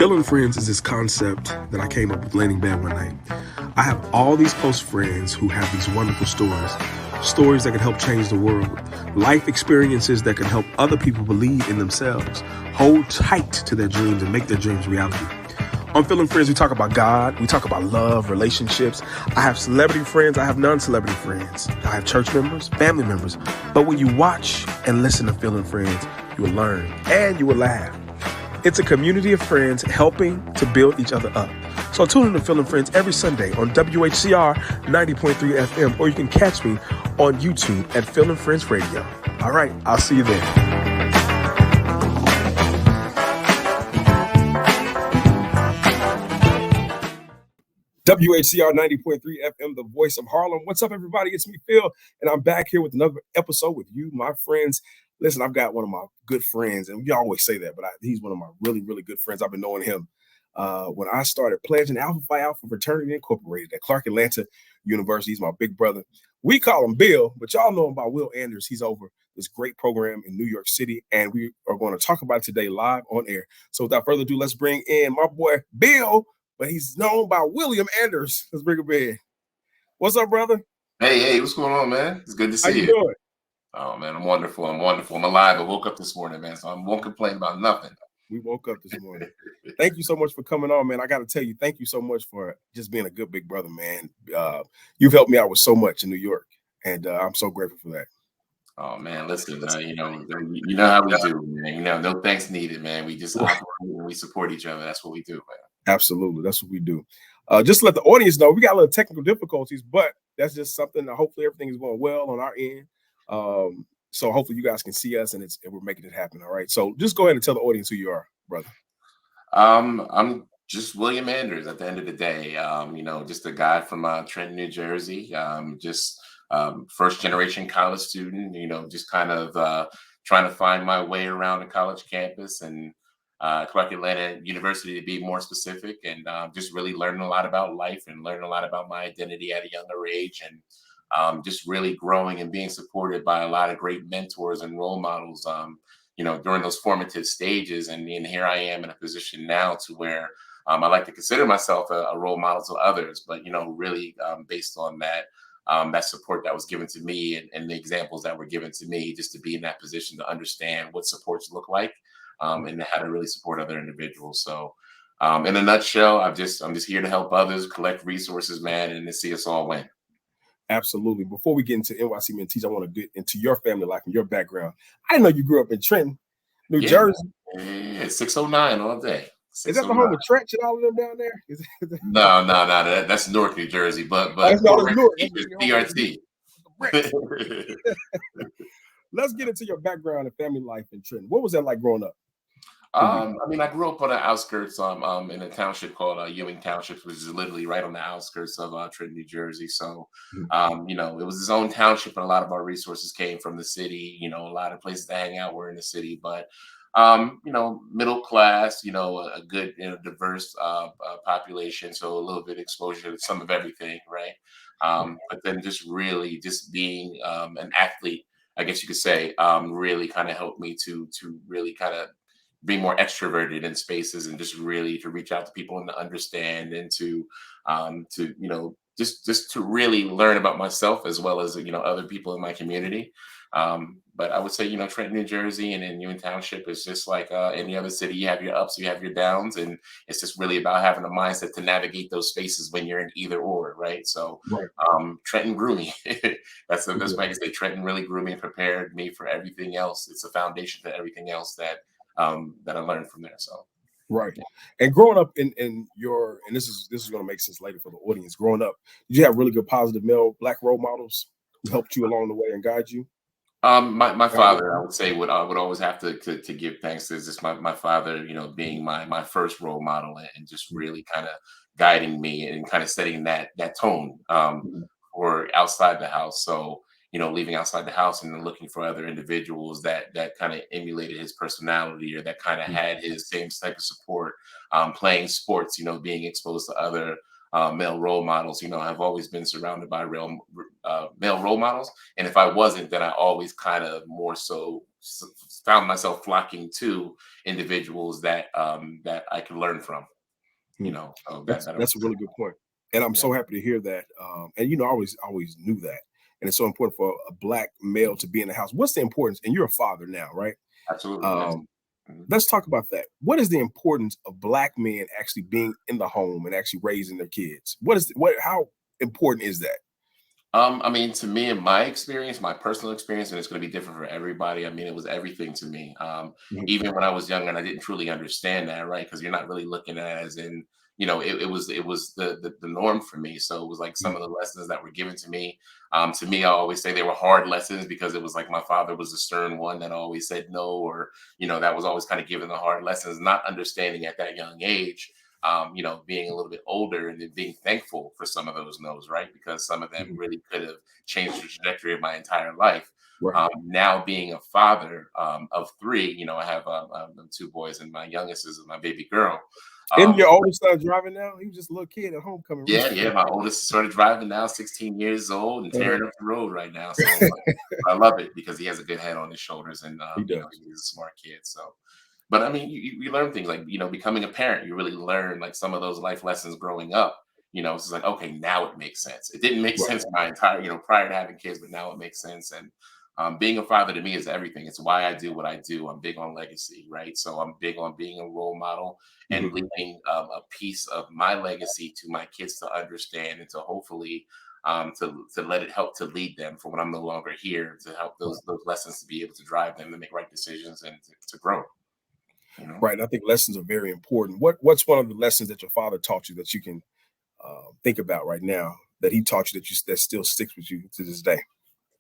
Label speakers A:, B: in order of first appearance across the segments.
A: Feeling friends is this concept that I came up with laying in bed one night. I have all these close friends who have these wonderful stories that can help change the world, life experiences that can help other people believe in themselves, hold tight to their dreams and make their dreams reality. On Feeling Friends, we talk about God, we talk about love, relationships. I have celebrity friends, I have non-celebrity friends. I have church members, family members. But when you watch and listen to Feeling Friends, you will learn and you will laugh. It's a community of friends helping to build each other up. So tune in to Feeling Friends every Sunday on WHCR 90.3 FM, or you can catch me on YouTube at Feeling Friends Radio. All right, I'll see you there. WHCR 90.3 FM, the voice of Harlem. What's up, everybody? It's me, Phil, and I'm back here with another episode with you, my friends. Listen, I've got one of my good friends, and we always say that, but he's one of my really, really good friends. I've been knowing him when I started pledging Alpha Phi Alpha Fraternity Incorporated at Clark Atlanta University. He's my big brother. We call him Bill, but y'all know him by Will Anders. He's over this great program in New York City, and we are going to talk about it today live on air. So without further ado, let's bring in my boy, Bill, but he's known by William Anders. Let's bring him in. What's up, brother?
B: Hey, what's going on, man? It's good to see you.
A: How you doing?
B: Oh, man, I'm wonderful. I'm alive. I woke up this morning, man, so I won't complain about nothing.
A: We woke up this morning. Thank you so much for coming on, man. I got to tell you, thank you so much for just being a good big brother, man. You've helped me out with so much in New York, and I'm so grateful for that.
B: Oh, man, listen, you know how we do, man. No thanks needed, man. We just operate and we support each other. That's what we do, man.
A: Absolutely. That's what we do. Just to let the audience know, we got a little technical difficulties, but that's just something that hopefully everything is going well on our end. So hopefully you guys can see us and we're making it happen. All right. So just go ahead and tell the audience who you are, brother.
B: I'm just William Anders at the end of the day. Just a guy from Trenton, New Jersey. First generation college student, just kind of trying to find my way around the college campus and Clark Atlanta University to be more specific, and just really learning a lot about life and learning a lot about my identity at a younger age, and just really growing and being supported by a lot of great mentors and role models, during those formative stages. And here I am in a position now to where I like to consider myself a role model to others, but, really based on that support that was given to me and the examples that were given to me, just to be in that position to understand what supports look like. And how to really support other individuals. So in a nutshell, I'm just here to help others, collect resources, man, and to see us all win.
A: Absolutely. Before we get into NYC Men Teach, I want to get into your family life and your background. I know you grew up in Trenton, New Jersey.
B: Yeah, 609 all day.
A: Is that the home of Trenton and all of them down there?
B: No. That's Newark, New Jersey, but DRT.
A: Let's get into your background and family life in Trenton. What was that like growing up?
B: I grew up on the outskirts in a township called Ewing Township, which is literally right on the outskirts of Trenton, New Jersey. So, it was its own township, and a lot of our resources came from the city. A lot of places to hang out were in the city, but middle class, a good, diverse population. So a little bit exposure to some of everything, right? But then just really just being an athlete, I guess you could say, really kind of helped me to really kind of be more extroverted in spaces and just really to reach out to people and to understand and to just to really learn about myself as well as other people in my community. But I would say Trenton, New Jersey, and in Ewing Township is just like any other city. You have your ups, you have your downs, and it's just really about having a mindset to navigate those spaces when you're in either or, right? So Trenton grew me. That's the best way I can say. Trenton really grew me and prepared me for everything else. It's a foundation for everything else that I learned from there. So
A: right. And growing up in your, and this is going to make sense later for the audience. Growing up, did you have really good positive male Black role models who helped you along the way and guide you?
B: My father, I would say, would always have to give thanks to just my father, being my first role model and just really kind of guiding me and kind of setting that tone for outside the house. So leaving outside the house and then looking for other individuals that kind of emulated his personality or that kind of had his same type of support, playing sports, being exposed to other male role models. I've always been surrounded by male role models. And if I wasn't, then I always kind of more so found myself flocking to individuals that that I can learn from. You
A: Hmm.
B: know, so that
A: That's a really good point, and I'm
B: yeah,
A: so happy to hear that. And I always knew that, and it's so important for a black male to be in the house. What's the importance? And you're a father now, right?
B: absolutely, yes.
A: Um,
B: Mhm.
A: let's talk about that. What is the importance of black men actually being in the home and actually raising their kids? How important is that?
B: I mean, to me, in my experience, my personal experience, and it's going to be different for everybody. I mean, it was everything to me.
A: Mhm,
B: Even when I was younger, and I didn't truly understand that, right? Because you're not really looking at it as in, you know, it was the norm for me. So it was like
A: mhm,
B: some of the lessons that were given to me. To me, I always say they were hard lessons because it was like my father was the stern one that always said no, or you know, that was always kind of given the hard lessons, not understanding at that young age, you know, being a little bit older and then being thankful for some of those no's, right? Because some of them
A: mhm.
B: really could have changed the trajectory of my entire life.
A: Right.
B: Now being a father of three, you know, I have two boys, and my youngest is my baby girl.
A: Isn't
B: Um,
A: your oldest son driving now? He was just a little kid at homecoming
B: yeah,
A: recently.
B: my oldest is sort of driving now, 16 years old and
A: Uh,
B: tearing up the road right now. So I love it because he has a good head on his shoulders, and
A: he
B: you know,
A: does.
B: he's a smart kid. So but I mean, you learn things like, you know, becoming a parent, you really learn like some of those life lessons growing up. You know, it's just like, okay, now it makes sense. It didn't make
A: Right.
B: sense my entire, you know, prior to having kids, but now it makes sense. And being a father to me is everything. It's why I do what I do. I'm big on legacy, right? So I'm big on being a role model and
A: Mhm.
B: leaving a piece of my legacy to my kids to understand and to hopefully to let it help to lead them for when I'm no longer here, to help those lessons to be able to drive them to make right decisions and to grow. You know.
A: Right. I think lessons are very important. What's one of the lessons that your father taught you that you can think about right now that he taught you that still sticks with you to this day?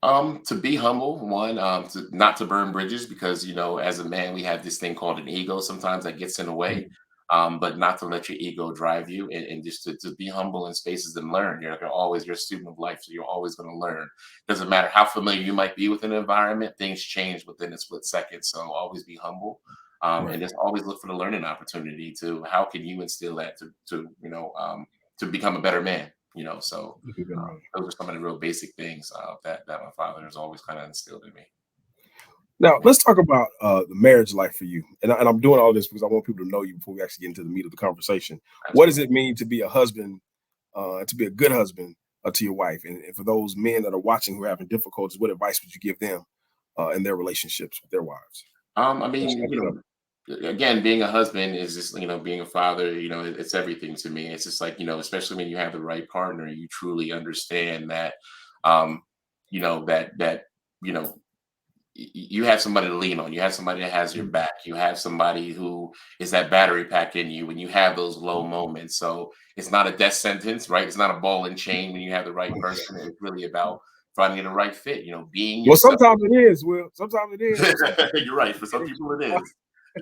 B: To be humble, one, to not to burn bridges because you know, as a man, we have this thing called an ego sometimes that gets in the way.
A: Mhm.
B: But not to let your ego drive you and just to be humble in spaces and learn. You're a student of life, so you're always going to learn. Doesn't matter how familiar you might be with an environment, things change within a split second. So always be humble. And
A: Right.
B: just always look for the learning opportunity to how can you instill that to you know to become a better man, you know. So
A: You can get around.
B: those are some of the real basic things that my father has always kind of instilled in me.
A: Now
B: Yeah,
A: let's talk about the marriage life for you. And I'm doing all this because I want people to know you before we actually get into the meat of the conversation. What does
B: absolutely.
A: it mean to be a husband, to be a good husband to your wife? And for those men that are watching who are having difficulties, what advice would you give them in their relationships with their wives?
B: I
A: Let's
B: mean,
A: start
B: you
A: there.
B: know, again, being a husband is just, you know, being a father, you know, it's everything to me. It's just like, you know, especially when you have the right partner, you truly understand that, um, you know, you know, you have somebody to lean on. You have somebody that has your
A: Mhm.
B: back. You have somebody who is that battery pack in you when you have those low moments. So it's not a death sentence, right? It's not a ball and chain when you have the right person. It's really about finding the right fit, you know, being
A: Well,
B: yourself.
A: sometimes it is. Will sometimes it is. For some people,
B: You're right. For some
A: it
B: people, it
A: ain't.
B: is.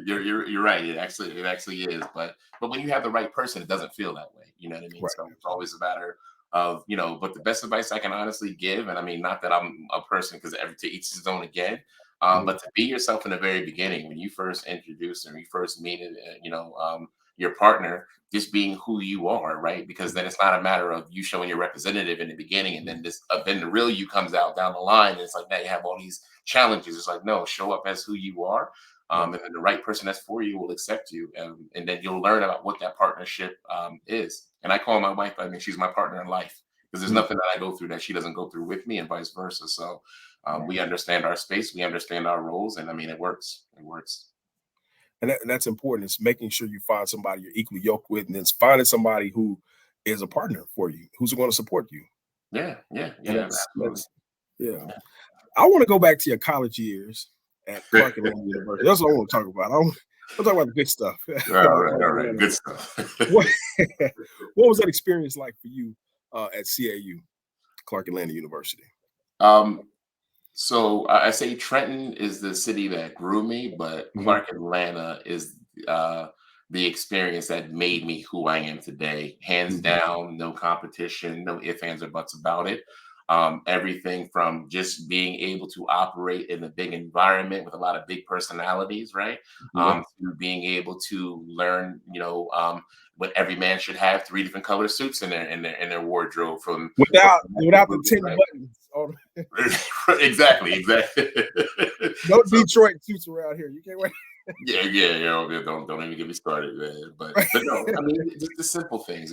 B: You're right. It actually is. But when you have the right person, it doesn't feel that way. You know what I mean?
A: Right.
B: So it's always a matter of you know. But the best advice I can honestly give, and I mean, not that I'm a person because every to each his own again.
A: Mhm.
B: But to be yourself in the very beginning, when you first introduce and you first meet, you know, your partner, just being who you are, right? Because then it's not a matter of you showing your representative in the beginning, and then then the real you comes out down the line, and it's like now you have all these challenges. It's like no, show up as who you are,
A: Right.
B: and then the right person that's for you will accept you, and then you'll learn about what that partnership is. And I call my wife. I mean, she's my partner in life because there's
A: Mhm.
B: nothing that I go through that she doesn't go through with me, and vice versa. So
A: Right.
B: we understand our space, we understand our roles, and I mean, it works. It works.
A: And that's important. It's making sure you find somebody you're equally yoked with, and then it's finding somebody who is a partner for you, who's going to support you.
B: Yeah, yeah,
A: And
B: yeah, absolutely.
A: that's yeah. I want to go back to your college years at
B: Yeah.
A: Clark Atlanta University. That's what I want to talk about. We'll talk about the good stuff about
B: All
A: Clark
B: right,
A: Atlanta.
B: good stuff.
A: What, what was that experience like for you at CAU, Clark Atlanta University?
B: um, So I say Trenton is the city that grew me, but
A: Mhm.
B: Clark Atlanta is uh, the experience that made me who I am today. Hands
A: Mhm.
B: down, no competition, no ifs, ands, or buts about it. Everything from just being able to operate in a big environment with a lot of big personalities, right?
A: Yeah.
B: To being able to learn, you know, what every man should have three different color suits in their wardrobe from
A: Without
B: the
A: the 10
B: right?
A: buttons. On,
B: Exactly, exactly.
C: No
B: So
C: Detroit suits around here. You can't wait.
B: yeah, don't even get me started, man. But no, I mean, just the simple things,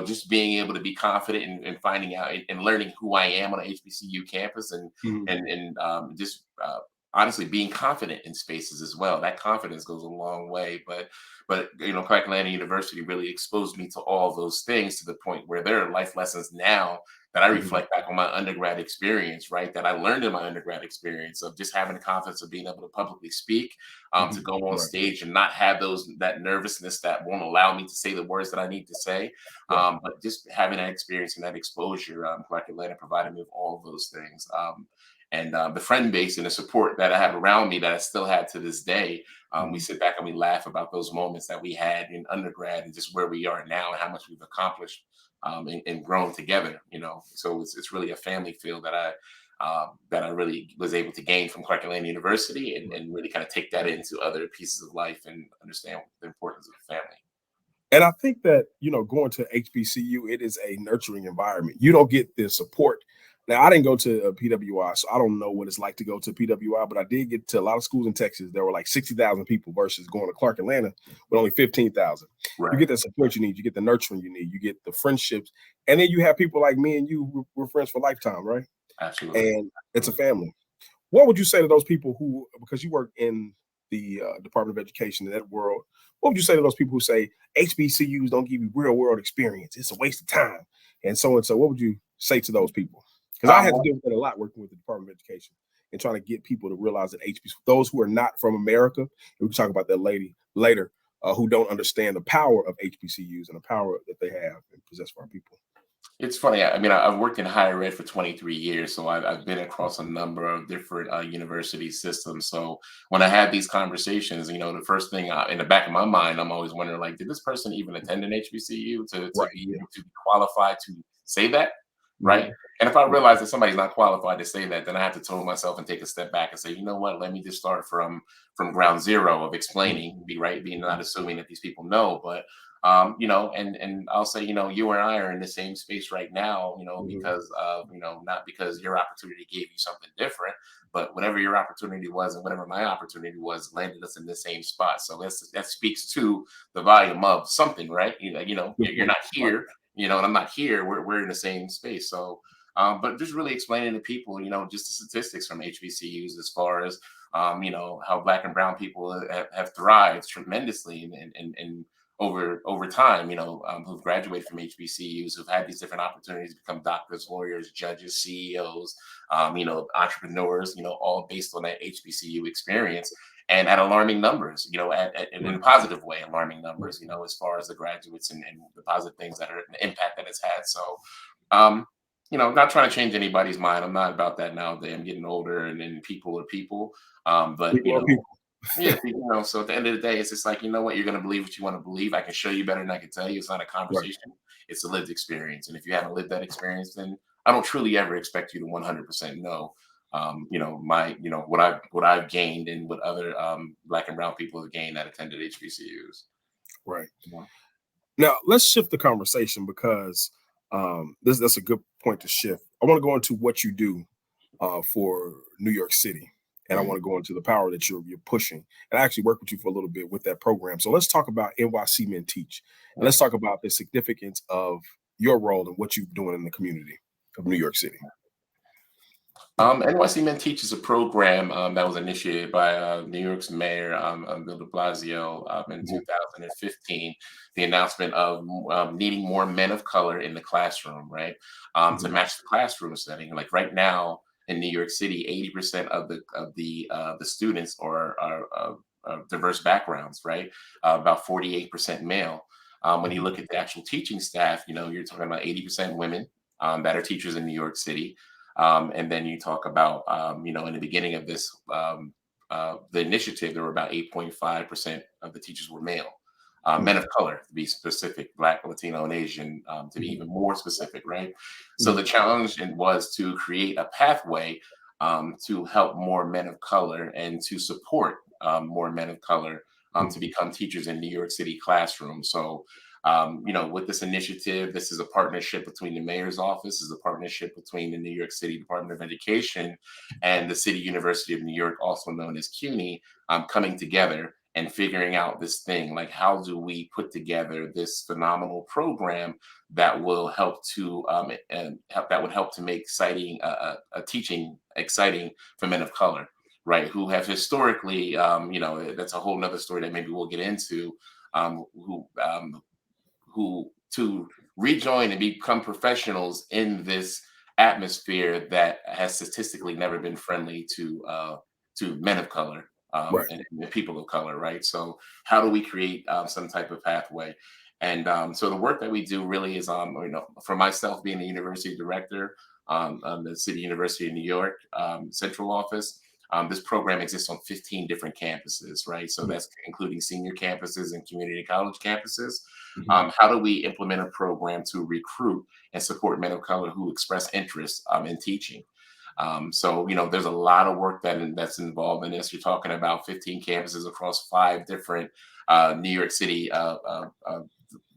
B: just being able to be confident and finding out and learning who I am on an HBCU campus, and
A: Mhm.
B: just honestly being confident in spaces as well. That confidence goes a long way. But Clark Atlanta University really exposed me to all those things to the point where there are life lessons now that I
A: Mhm.
B: reflect back on my undergrad experience, right? That I learned in my undergrad experience of just having the confidence of being able to publicly speak, to
A: Mhm.
B: go on
A: Right.
B: stage and not have that nervousness that won't allow me to say the words that I need to say.
A: Right.
B: But just having that experience and that exposure, Clark Atlanta provided me with all of those things. And the friend base and the support that I have around me that I still have to this day. We
A: Mhm.
B: sit back and we laugh about those moments that we had in undergrad and just where we are now and how much we've accomplished, and grown together. So it's really a family feel that I really was able to gain from Clark Atlanta University,
A: Right.
B: and really kind of take that into other pieces of life and understand the importance of family.
C: And I think that, going to HBCU, it is a nurturing environment. You don't get the support. Now, I didn't go to a PWI, so I don't know what it's like to go to PWI, but I did get to a lot of schools in Texas. There were like 60,000 people versus going to Clark Atlanta with only 15,000. You
B: Right.
C: get the support you need, you get the nurturing you need, you get the friendships, and then you have people like me and you, we're friends for lifetime, right?
B: Absolutely.
C: And it's a
B: Absolutely.
C: family. What would you say to those people who, because you work in the Department of Education in that world, what would you say to those people who say HBCUs don't give you real world experience? It's a waste of time, and so and so. What would you say to those people? Because I had to
B: Well,
C: deal with that a lot working with the Department of Education and trying to get people to realize that those who are not from America, and we can talk about that later, who don't understand the power of HBCUs and the power that they have and possess for our people.
B: it's funny. I mean, I've worked in higher ed for 23 years, so I've been across a number of different university systems. So when I have these conversations, the first thing in the back of my mind, I'm always wondering, like, did this person even attend an HBCU to
C: Right.
B: be
C: Yeah.
B: able to be qualified to say that, right?
C: Mhm.
B: And if I
C: Right.
B: realize that somebody's not qualified to say that, then I have to tone myself and take a step back and say, you know what? Let me just start from ground zero of explaining,
C: Mhm.
B: being not
C: Mhm.
B: assuming that these people know, but and I'll say, you and I are in the same space right now,
C: Mhm.
B: because of, not because your opportunity gave you something different, but whatever your opportunity was and whatever my opportunity was landed us in the same spot. So that speaks to the volume of something, right?
C: Good
B: You're
C: point.
B: not
C: Right.
B: here, and I'm not here. We're in the same space. So, but just really explaining to people, just the statistics from HBCUs as far as, how Black and Brown people have thrived tremendously and over time, who've graduated from HBCUs, who've had these different opportunities to become doctors, lawyers, judges, CEOs, entrepreneurs, all based on that HBCU experience, and at alarming numbers, in a
C: Right.
B: positive way, alarming
C: Right.
B: numbers, as far as the graduates and the positive things the impact that it's had. So, um, not trying to change anybody's mind. I'm not about that nowadays. I'm getting older, and then people are people. But
C: People are people.
B: yeah, so at the end of the day, it's just like, you know what, you're gonna believe what you want to believe. I can show you better than I can tell you. It's not a
C: Right.
B: conversation, it's a lived experience. And if you haven't lived that experience, then I don't truly ever expect you to 100% know, what I've gained and what other Black and Brown people have gained that attended HBCUs.
C: Right.
B: Yeah.
C: Now let's shift the conversation because that's a good point to shift. I want to go into what you do for New York City, and I
B: Mhm.
C: want to go into the power that you're pushing. And I actually worked with you for a little bit with that program. So let's talk about NYC Men Teach, and let's
B: Yes.
C: talk about the significance of your role and what you're doing in the community of New York City.
B: NYC Men Teach is a program that was initiated by New York's mayor, Bill de Blasio, in
C: Mhm.
B: 2015. The announcement of needing more men of color in the classroom, right, to
C: Mhm.
B: match the classroom setting. Like right now in New York City, 80% of the students are diverse backgrounds, right? About 48% male. When you
C: Mhm.
B: look at the actual teaching staff, you're talking about 80% women that are teachers in New York City. And then you talk about, in the beginning of the initiative, there were about 8.5% of the teachers were male, men
C: Mhm.
B: of color, to be specific, Black, Latino, and Asian, to be
C: Mhm.
B: even more specific, right? So the
C: Mhm.
B: challenge was to create a pathway to help more men of color and to support more men of color to
C: Mhm.
B: become teachers in New York City classrooms. So With this initiative, this is a partnership between the mayor's office, is a partnership between the New York City Department of Education and the City University of New York, also known as CUNY, coming together and figuring out this thing, like how do we put together this phenomenal program that will help to that would help to make teaching exciting for men of color, right? Who have historically, that's a whole nother story that maybe we'll get into, um, who um, who to rejoin and become professionals in this atmosphere that has statistically never been friendly to men of color,
C: Right.
B: and people of color, right? So how do we create some type of pathway? And so the work that we do really is, for myself being the university director on the City University of New York Central Office. This program exists on 15 different campuses, right? So that's including senior campuses and community college campuses. How do we implement a program to recruit and support men of color who express interest in teaching? There's a lot of work that's involved in this. You're talking about 15 campuses across 5 different New York City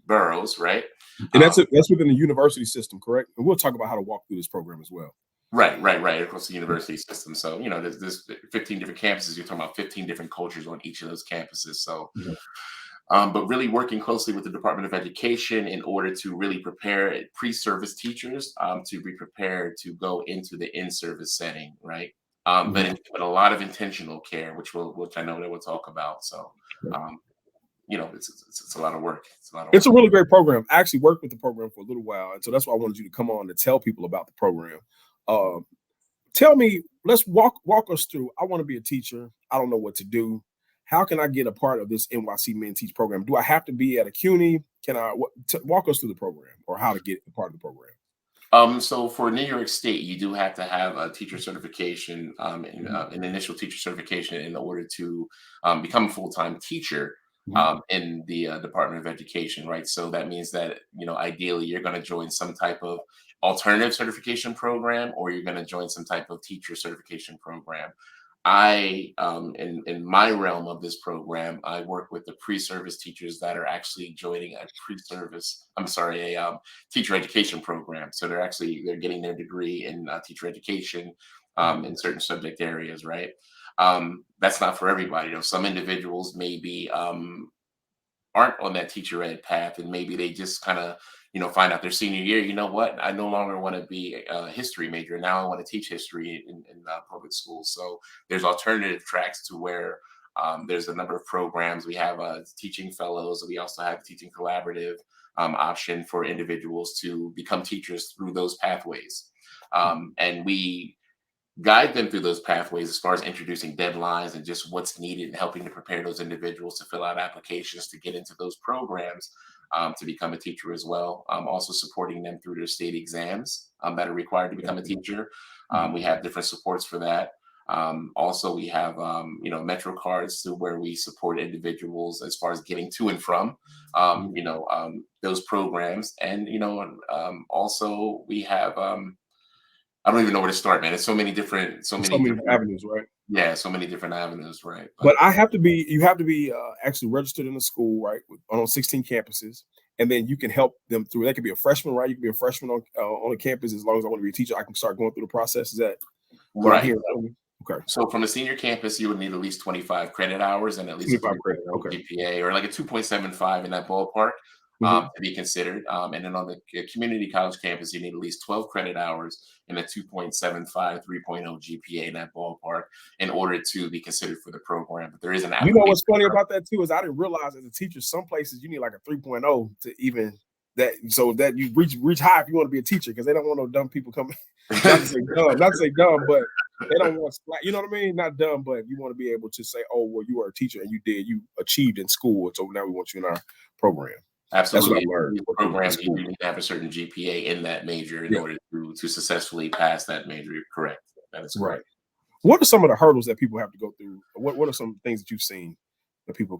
B: boroughs, right?
C: And that's within the university system, correct? And we'll talk about how to walk through this program as well.
B: Right, across the university system. So, there's 15 different campuses. You're talking about 15 different cultures on each of those campuses. So, but really working closely with the Department of Education in order to really prepare pre-service teachers to be prepared to go into the in-service setting, right? But a lot of intentional care, which I know that we'll talk about. So, it's a lot of work.
C: It's a really great program. I actually worked with the program for a little while, and so that's why I wanted you to come on to tell people about the program. Tell me, let's walk us through. I want to be a teacher. I don't know what to do. How can I get a part of this NYC Men Teach program? Do I have to be at a CUNY? Can I walk us through the program or how to get a part of the program?
B: So for New York State, you do have to have a teacher certification, an initial teacher certification in order to become a full-time teacher in the Department of Education, right? So that means that, ideally you're going to join some type of alternative certification program, or you're going to join some type of teacher certification program. In my realm of this program, I work with the pre-service teachers that are actually joining a teacher education program. So they're getting their degree in teacher education in certain subject areas, right? That's not for everybody. Some individuals maybe aren't on that teacher ed path, and maybe they just kind of find out their senior year, you know what, I no longer want to be a history major. Now I want to teach history in public schools. So there's alternative tracks to where there's a number of programs. We have teaching fellows. We also have teaching collaborative option for individuals to become teachers through those pathways. And we guide them through those pathways as far as introducing deadlines and just what's needed and helping to prepare those individuals to fill out applications to get into those programs to become a teacher as well. Also supporting them through their state exams that are required to become a teacher. We have different supports for that. Also, we have, Metro cards to where we support individuals as far as getting to and from, those programs. And, also we have, I don't even know where to start, man. It's so many different
C: avenues, right?
B: Yeah, so many different avenues, right?
C: But you have to be actually registered in the school, right? On 16 campuses, and then you can help them through. That could be a freshman, right? You can be a freshman on a campus as long as I want to be a teacher. I can start going through the process. Is that
B: right?
C: Okay.
B: So from a senior campus, you would need at least 25 credit hours and at least
C: 25 credit, okay.
B: GPA, or like a 2.75 in that ballpark. To be considered. And then on the community college campus, you need at least 12 credit hours and a 2.75, 3.0 GPA in that ballpark in order to be considered for the program. But there is an application.
C: You know what's funny about that too is I didn't realize as a teacher, some places you need like a 3.0 to even that, so that you reach high if you want to be a teacher, because they don't want no dumb people coming. Not to say dumb, but they don't want, you know what I mean? Not dumb, but you want to be able to say, oh, well, you are a teacher and you achieved in school, so now we want you in our program.
B: Absolutely. Programs, you need to have a certain GPA in that major in order to successfully pass that major. You're correct. That is correct.
C: Right. What are some of the hurdles that people have to go through? What are some things that you've seen that people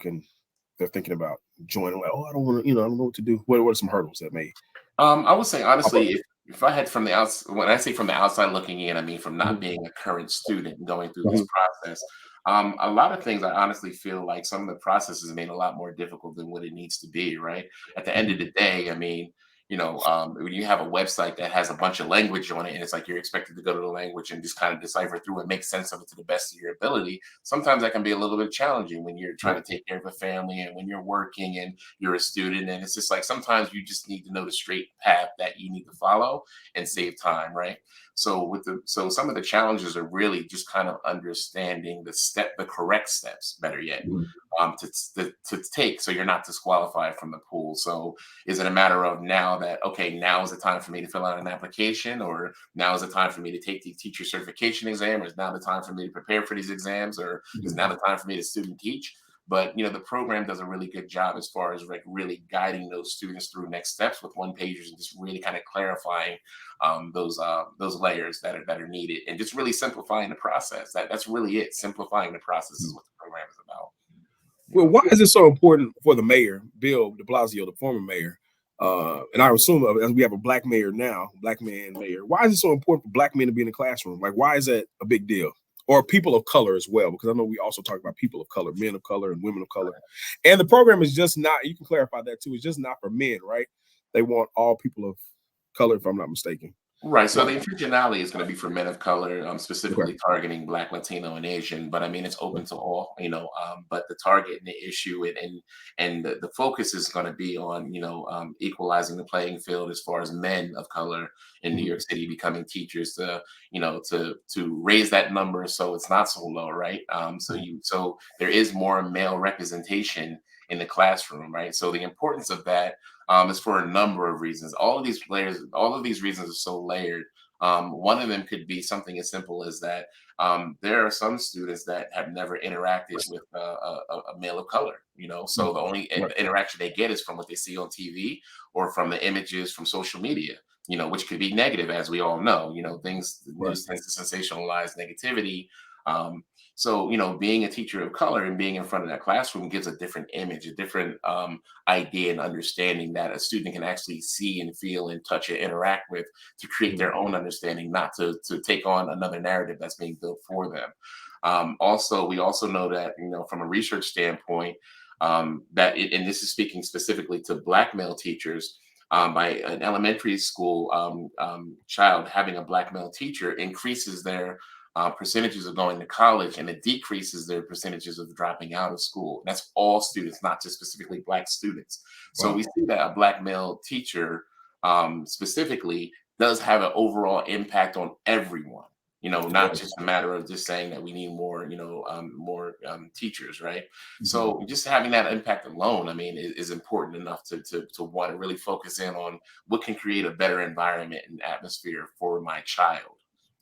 C: they're thinking about joining? Like, I don't want to, I don't know what to do. What are some hurdles that may?
B: I would say honestly, if I had from the outside, when I say from the outside looking in, I mean from not being a current student going through this process. A lot of things I honestly feel like some of the processes made a lot more difficult than what it needs to be, right? At the end of
C: Mhm.
B: the day, I mean, when you have a website that has a bunch of language on it and it's like you're expected to go to the language and just kind of decipher through and make sense of it to the best of your ability, sometimes that can be a little bit challenging when you're
C: Yeah.
B: trying to take care of a family and when you're working and you're a student. And it's just like sometimes you just need to know the straight path that you need to follow and save time, right? So some of the challenges are really just kind of understanding the correct steps, better yet,
C: Mhm.
B: to take so you're not disqualified from the pool. So is it a matter of now that, okay, now is the time for me to fill out an application, or now is the time for me to take the teacher certification exam, or is now the time for me to prepare for these exams, or is
C: Mhm.
B: now the time for me to student teach? But the program does a really good job as far as like really guiding those students through next steps with one pagers and just really kind of clarifying those layers that are needed and just really simplifying the process. That's really it. Simplifying the process is what the program is about. You
C: Well,
B: know.
C: why is it so important for the mayor, Bill de Blasio, the former mayor? And I assume as we have a black mayor now, black man mayor, why is it so important for black men to be in the classroom? Like, why is that a big deal? Or people of color as well? Because I know we also talk about people of color, men of color, and women of color. And the program is just not, you can clarify that too, it's just not for men, right? They want all people of color, if I'm not mistaken.
B: Right. So
C: Right.
B: the intentionality is going to be for men of color,
C: Okay.
B: specifically targeting Black, Latino, and Asian. But I mean, it's open to all. But the target and the issue and the focus is going to be on equalizing the playing field as far as men of color in New
C: Mhm.
B: York City becoming teachers to to raise that number so it's not so low, right? So there is more male representation in the classroom, right? So the importance of that is for a number of reasons. All of these reasons are so layered. One of them could be something as simple as that there are some students that have never interacted with a male of color. So the only
C: Right.
B: interaction they get is from what they see on TV or from the images from social media. Which could be negative, as we all know. The
C: Right.
B: news tends to sensationalize negativity. Um, so, being a teacher of color and being in front of that classroom gives a different image, a different idea and understanding that a student can actually see and feel and touch and interact with to create
C: Mhm.
B: their own understanding, not to take on another narrative that's being built for them. We also know that, from a research standpoint, and this is speaking specifically to Black male teachers, by an elementary school child having a Black male teacher increases their percentages of going to college, and it decreases their percentages of dropping out of school. That's all students, not just specifically Black students. So
C: Wow.
B: we see that a Black male teacher specifically does have an overall impact on everyone.
C: It
B: Not
C: does.
B: just a matter of just saying that we need more teachers, right?
C: Mhm.
B: So just having that impact alone, I mean, is important enough to want to really focus in on what can create a better environment and atmosphere for my child.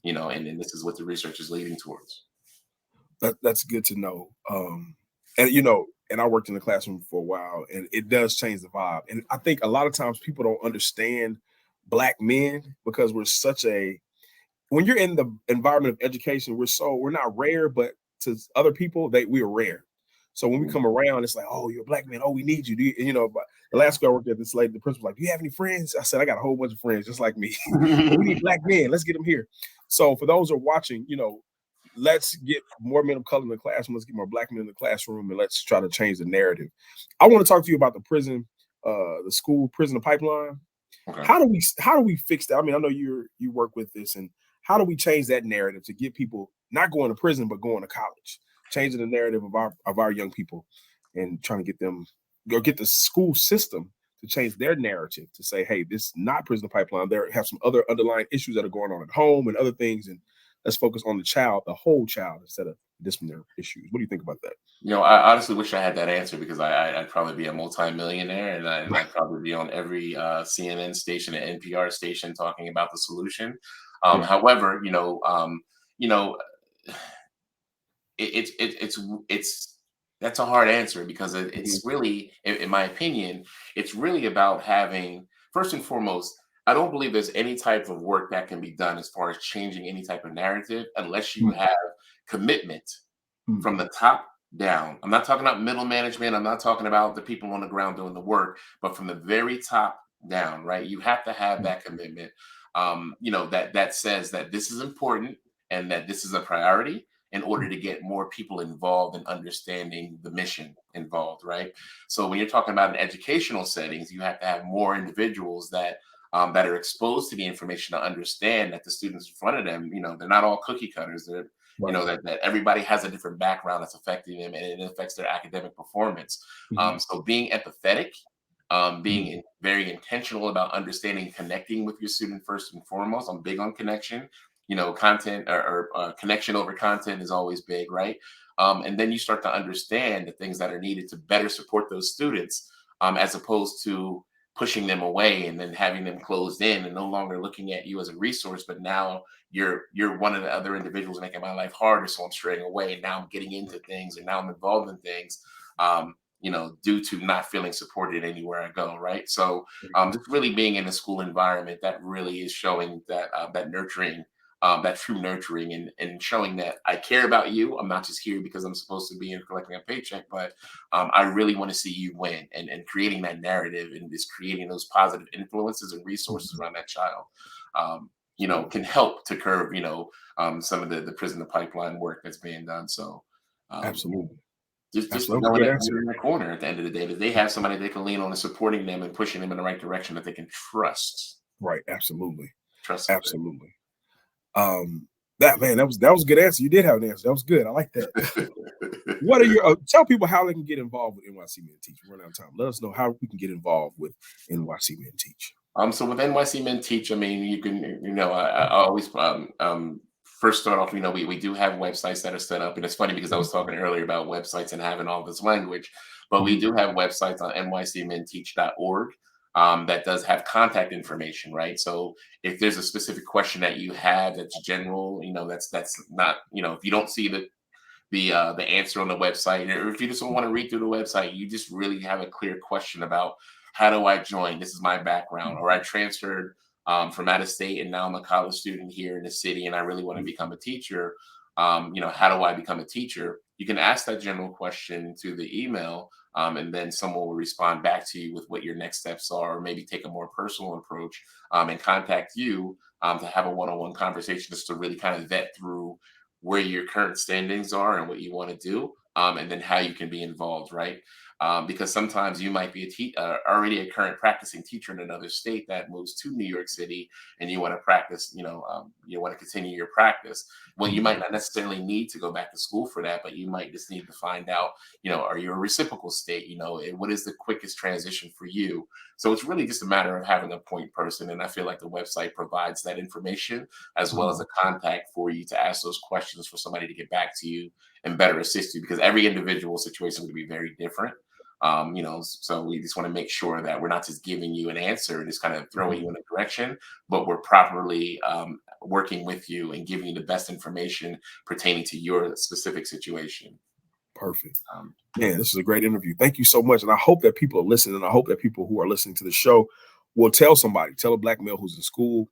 B: And this is what the research is leading towards.
C: That's good to know. And and I worked in the classroom for a while, and it does change the vibe. And I think a lot of times people don't understand black men because we're such a when you're in the environment of education, we're not rare, but to other people, we are rare. So when we
B: Mhm.
C: come around, it's like, oh, you're a black man. Oh, we need you. But the last girl I worked at, this lady, the principal was like, do you have any friends? I said, I got a whole bunch of friends just like me. But we need black men. Let's get them here. So for those who are watching, let's get more men of color in the classroom. Let's get more black men in the classroom, and let's try to change the narrative. I want to talk to you about the prison, the school prison pipeline.
B: Okay.
C: How do we fix that? I mean, I know you work with this, and how do we change that narrative to get people not going to prison but going to college, changing the narrative of our young people, and trying to get them or get the school system to change their narrative to say, hey, this is not prison pipeline. There have some other underlying issues that are going on at home and other things, and let's focus on the child, the whole child, instead of disciplinary issues. What do you think about that?
B: I honestly wish I had that answer because I'd probably be a multimillionaire and I'd probably be on every CNN station and NPR station talking about the solution.
C: Yeah.
B: However, you know, it's that's a hard answer because
C: Mhm.
B: it's really, in my opinion, it's really about having first and foremost. I don't believe there's any type of work that can be done as far as changing any type of narrative unless you
C: Mhm.
B: have commitment
C: Mhm.
B: from the top down. I'm not talking about middle management. I'm not talking about the people on the ground doing the work, but from the very top down, right? You have to have
C: Mhm.
B: that commitment. That says that this is important and that this is a priority in order to get more people involved in understanding the mission involved, right? So when you're talking about in educational settings, you have to have more individuals that are exposed to the information to understand that the students in front of them, they're not all cookie cutters. They're,
C: Right.
B: that everybody has a different background that's affecting them, and it affects their academic performance. So being empathetic, being very intentional about understanding, connecting with your student first and foremost. I'm big on connection. Content or connection over content is always big, right? And then you start to understand the things that are needed to better support those students, as opposed to pushing them away and then having them closed in and no longer looking at you as a resource, but now you're one of the other individuals making my life harder, so I'm straying away, and now I'm getting into things, and now I'm involved in things, due to not feeling supported anywhere I go, right? So just really being in a school environment that really is showing that nurturing, that true nurturing, and showing that I care about you. I'm not just here because I'm supposed to be in collecting a paycheck, but I really want to see you win, and creating that narrative and just creating those positive influences and resources around that child, can help to curb, some of the prison to pipeline work that's being done. So
C: Absolutely.
B: just
C: Absolutely.
B: knowing
C: Great
B: that
C: answer.
B: you're in the corner at the end of the day, that they have somebody they can lean on and supporting them and pushing them in the right direction that they can trust.
C: Right. Absolutely.
B: Trust.
C: Absolutely. That was a good answer. You did have an answer. That was good. I like that. What are your tell people how they can get involved with NYC Men Teach? We're running out of time. Let us know how we can get involved with NYC Men Teach.
B: So with NYC Men Teach, I mean, you can, I always first start off, we do have websites that are set up. And it's funny because I was talking earlier about websites and having all this language, but we do have websites on nycmenteach.org. That does have contact information, right? So if there's a specific question that you have that's general, that's not, if you don't see the answer on the website, or if you just don't want to read through the website, you just really have a clear question about, how do I join? This is my background, or I transferred from out of state, and now I'm a college student here in the city, and I really want to become a teacher. How do I become a teacher? You can ask that general question to the email, and then someone will respond back to you with what your next steps are, or maybe take a more personal approach, and contact you to have a one-on-one conversation, just to really kind of vet through where your current standings are and what you want to do, and then how you can be involved, right? Because sometimes you might be already a current practicing teacher in another state that moves to New York City, and you want to practice, you want to continue your practice. Well, you might not necessarily need to go back to school for that, but you might just need to find out, are you a reciprocal state? What is the quickest transition for you? So it's really just a matter of having a point person. And I feel like the website provides that information, as well as a contact for you to ask those questions for somebody to get back to you and better assist you, because every individual situation is going to be very different. So we just want to make sure that we're not just giving you an answer and just kind of throwing you in a direction, but we're properly working with you and giving you the best information pertaining to your specific situation.
C: Perfect. Man, this is a great interview. Thank you so much. And I hope that people are listening. I hope that people who are listening to the show will tell a black male who's in school,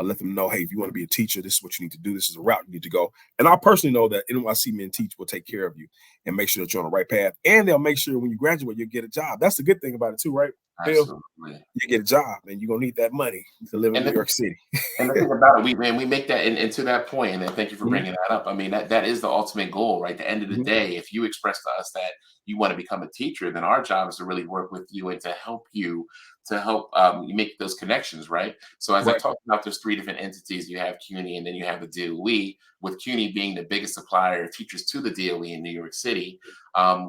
C: let them know, hey, if you want to be a teacher, this is what you need to do. This is a route you need to go. And I personally know that NYC Men Teach will take care of you and make sure that you're on the right path. And they'll make sure when you graduate, you get a job. That's the good thing about it too, right?
B: Absolutely.
C: Bill, you get a job, and you're going to need that money to live in New York City.
B: And the thing about it, we make that, and to that point, and thank you for bringing that up. I mean, that is the ultimate goal, right? At the end of the day, if you express to us that you want to become a teacher, then our job is to really work with you and to help you you make those connections, right? So as I talked about, there's three different entities. You have CUNY, and then you have the DOE, with CUNY being the biggest supplier of teachers to the DOE in New York City.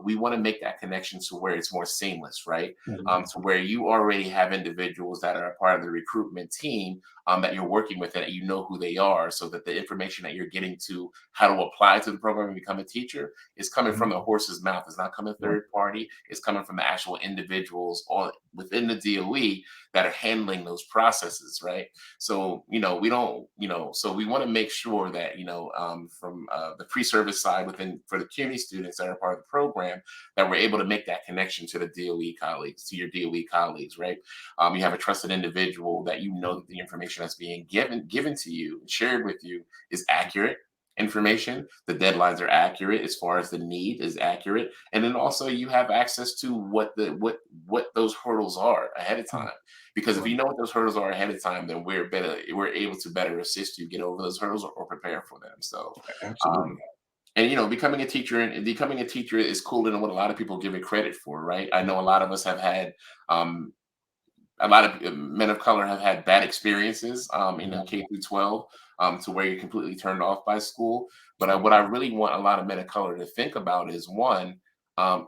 B: We want to make that connection to where it's more seamless, right? To where you already have individuals that are a part of the recruitment team, that you're working with, and you know who they are, so that the information that you're getting to how to apply to the program and become a teacher is coming from the horse's mouth. It's not coming third party. It's coming from the actual individuals or within the DOE that are handling those processes, right? So, we don't, so we want to make sure that, from the pre-service side for the CUNY students that are part of the program, that we're able to make that connection to the DOE colleagues, to your DOE colleagues, right? You have a trusted individual that that the information that's being given to you and shared with you is accurate information. The deadlines are accurate as far as the need is accurate, and then also you have access to what those hurdles are ahead of time. Because if you know what those hurdles are ahead of time, then we're able to better assist you get over those hurdles or prepare for them. So
C: absolutely.
B: And becoming a teacher is cooler than what a lot of people give it credit for, right? I know a lot of us have had um, a lot of men of color have had bad experiences in the K through 12 to where you're completely turned off by school. But what I really want a lot of men of color to think about is one,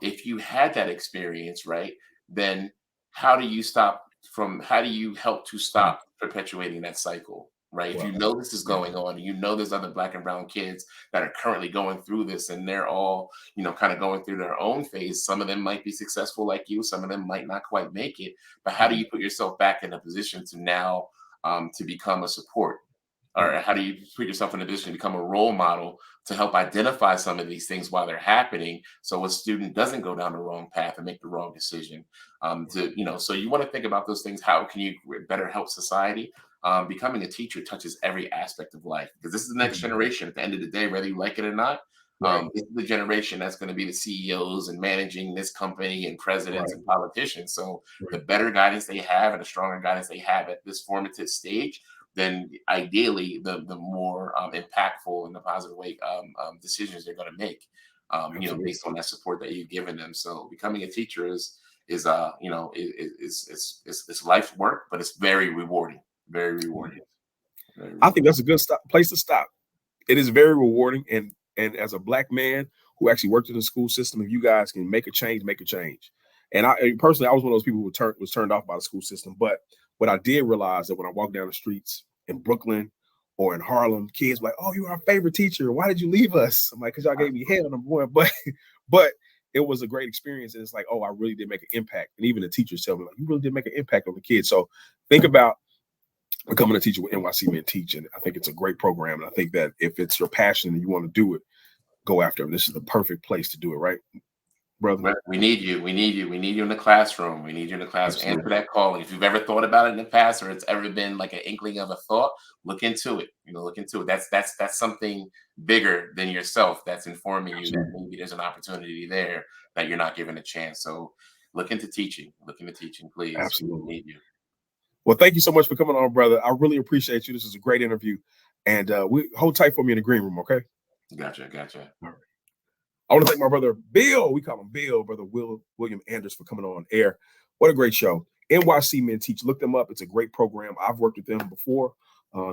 B: if you had that experience, right, then how do you help to stop perpetuating that cycle? Right. If
C: Well,
B: you know this is going on, and you know there's other black and brown kids that are currently going through this, and they're all, kind of going through their own phase. Some of them might be successful like you, some of them might not quite make it. But how do you put yourself back in a position to now to become a support? Or how do you put yourself in a position to become a role model to help identify some of these things while they're happening, so a student doesn't go down the wrong path and make the wrong decision? So you want to think about those things. How can you better help society? Becoming a teacher touches every aspect of life, because this is the next generation. At the end of the day, whether you like it or not,
C: right,
B: this is the generation that's going to be the CEOs and managing this company and presidents
C: right,
B: and politicians. So the
C: right.
B: better guidance they have and the stronger guidance they have at this formative stage, then ideally the more impactful in the positive way decisions they're going to make,
C: Absolutely.
B: based on that support that you've given them. So becoming a teacher is life's work, but it's very rewarding. Very rewarding. Very
C: I think
B: rewarding.
C: that's a good place to stop. It is very rewarding, and as a black man who actually worked in the school system, if you guys can make a change, make a change. And personally, I was one of those people who was turned off by the school system. But what I did realize that when I walked down the streets in Brooklyn or in Harlem, kids were like, "Oh, you're our favorite teacher. Why did you leave us?" I'm like, "Because y'all gave me hell, number one." But it was a great experience, and it's like, oh, I really did make an impact. And even the teachers tell me, like, you really did make an impact on the kids. So think about becoming a teacher with NYC Men Teach, and I think it's a great program. And I think that if it's your passion and you want to do it, go after it. This is the perfect place to do it, right, brother?
B: Right. We need you. We need you. We need you in the classroom. We need you in the classroom. Answer
C: Absolutely.
B: that call. And if you've ever thought about it in the past, or it's ever been like an inkling of a thought, look into it. Look into it. That's something bigger than yourself that's informing you that
C: Absolutely.
B: maybe there's an opportunity there that you're not given a chance. So look into teaching. Look into teaching, please. We
C: Absolutely.
B: need you.
C: Well, thank you so much for coming on, brother. I really appreciate you. This is a great interview. And we hold tight for me in the green room, okay?
B: Gotcha.
C: All right. I want to thank my brother Bill. We call him Bill, brother William Anders, for coming on air. What a great show. NYC Men Teach. Look them up. It's a great program. I've worked with them before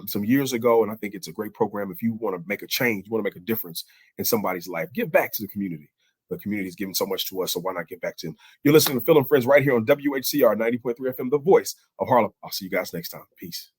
C: some years ago, and I think it's a great program. If you want to make a change, you want to make a difference in somebody's life, give back to the community. The community is giving so much to us, so why not give back to them? You're listening to Phil and Friends right here on WHCR 90.3 FM, the voice of Harlem. I'll see you guys next time. Peace.